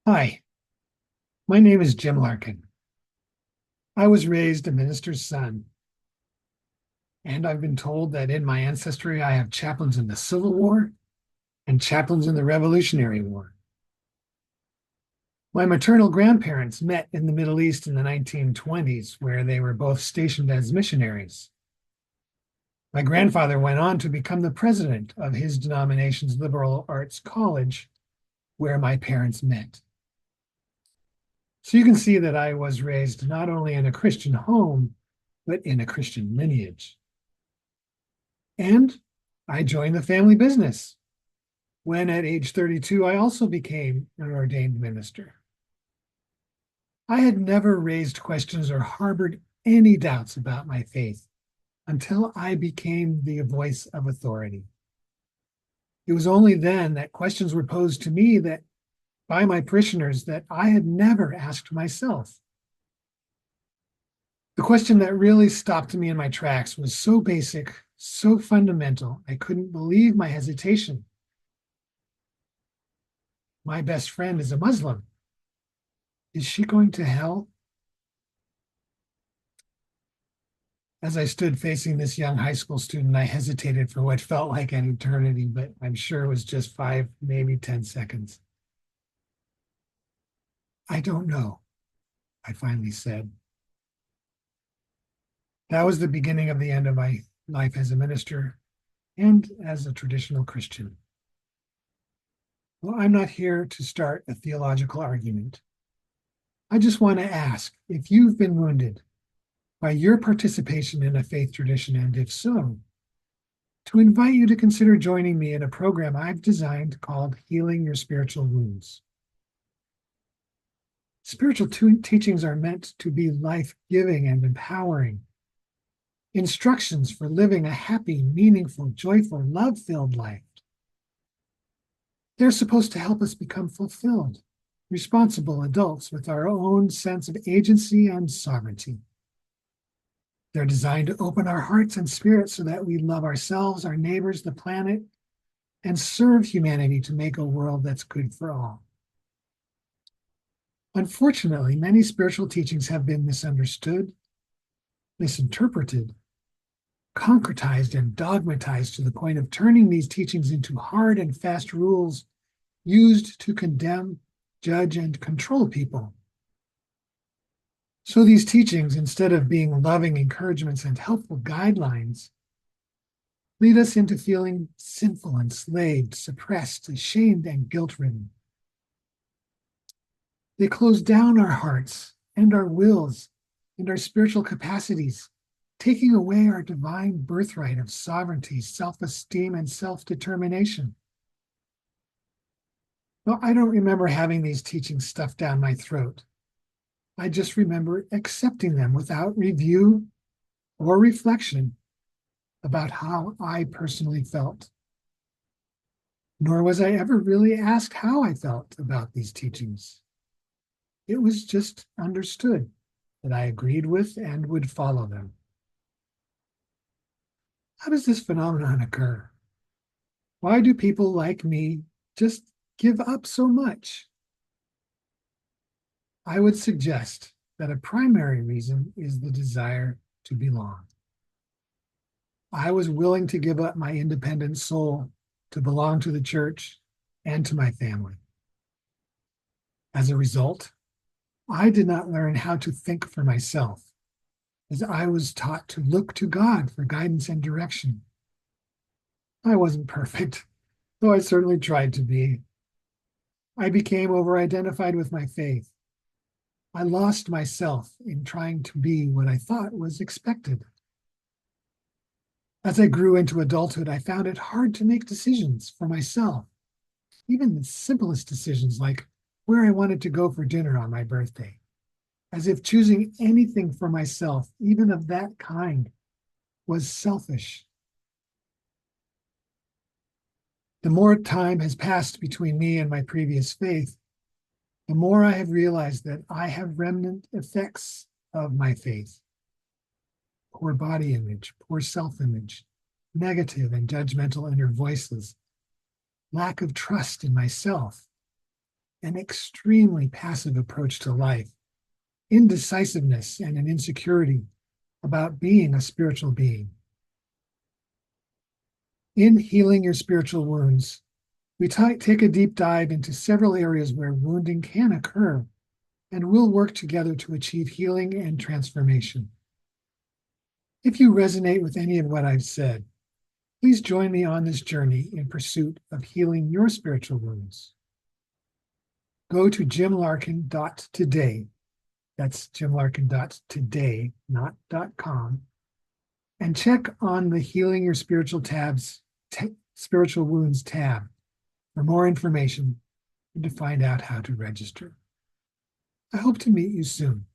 Hi, my name is Jim Larkin. I was raised a minister's son, and I've been told that in my ancestry I have chaplains in the Civil War and chaplains in the Revolutionary War. My maternal grandparents met in the Middle East in the 1920s, where they were both stationed as missionaries. My grandfather went on to become the president of his denomination's liberal arts college, where my parents met. So you can see that I was raised not only in a Christian home, but in a Christian lineage. And I joined the family business when at age 32, I also became an ordained minister. I had never raised questions or harbored any doubts about my faith until I became the voice of authority. It was only then that questions were posed to me that by my parishioners that I had never asked myself. The question that really stopped me in my tracks was so basic, so fundamental, I couldn't believe my hesitation. My best friend is a Muslim. Is she going to hell? As I stood facing this young high school student, I hesitated for what felt like an eternity, but I'm sure it was just 5, maybe 10 seconds. I don't know, I finally said. That was the beginning of the end of my life as a minister and as a traditional Christian. Well, I'm not here to start a theological argument. I just want to ask if you've been wounded by your participation in a faith tradition, and if so, to invite you to consider joining me in a program I've designed called Healing Your Spiritual Wounds. Spiritual teachings are meant to be life-giving and empowering, instructions for living a happy, meaningful, joyful, love-filled life. They're supposed to help us become fulfilled, responsible adults with our own sense of agency and sovereignty. They're designed to open our hearts and spirits so that we love ourselves, our neighbors, the planet, and serve humanity to make a world that's good for all. Unfortunately, many spiritual teachings have been misunderstood, misinterpreted, concretized, and dogmatized to the point of turning these teachings into hard and fast rules used to condemn, judge, and control people. So these teachings, instead of being loving encouragements and helpful guidelines, lead us into feeling sinful, enslaved, suppressed, ashamed, and guilt-ridden. They close down our hearts and our wills and our spiritual capacities, taking away our divine birthright of sovereignty, self-esteem, and self-determination. Well, I don't remember having these teachings stuffed down my throat. I just remember accepting them without review or reflection about how I personally felt. Nor was I ever really asked how I felt about these teachings. It was just understood that I agreed with and would follow them. How does this phenomenon occur? Why do people like me just give up so much? I would suggest that a primary reason is the desire to belong. I was willing to give up my independent soul to belong to the church and to my family. As a result, I did not learn how to think for myself, as I was taught to look to God for guidance and direction. I wasn't perfect, though I certainly tried to be. I became over-identified with my faith. I lost myself in trying to be what I thought was expected. As I grew into adulthood, I found it hard to make decisions for myself, even the simplest decisions like where I wanted to go for dinner on my birthday, as if choosing anything for myself, even of that kind, was selfish. The more time has passed between me and my previous faith, the more I have realized that I have remnant effects of my faith. Poor body image, poor self-image, negative and judgmental inner voices, lack of trust in myself, an extremely passive approach to life, indecisiveness, and an insecurity about being a spiritual being. In Healing Your Spiritual Wounds, we take a deep dive into several areas where wounding can occur, and we'll work together to achieve healing and transformation. If you resonate with any of what I've said, please join me on this journey in pursuit of healing your spiritual wounds. Go to jimlarkin.today, that's jimlarkin.today, not .com, and check on the Healing Your Spiritual Spiritual Wounds tab for more information and to find out how to register. I hope to meet you soon.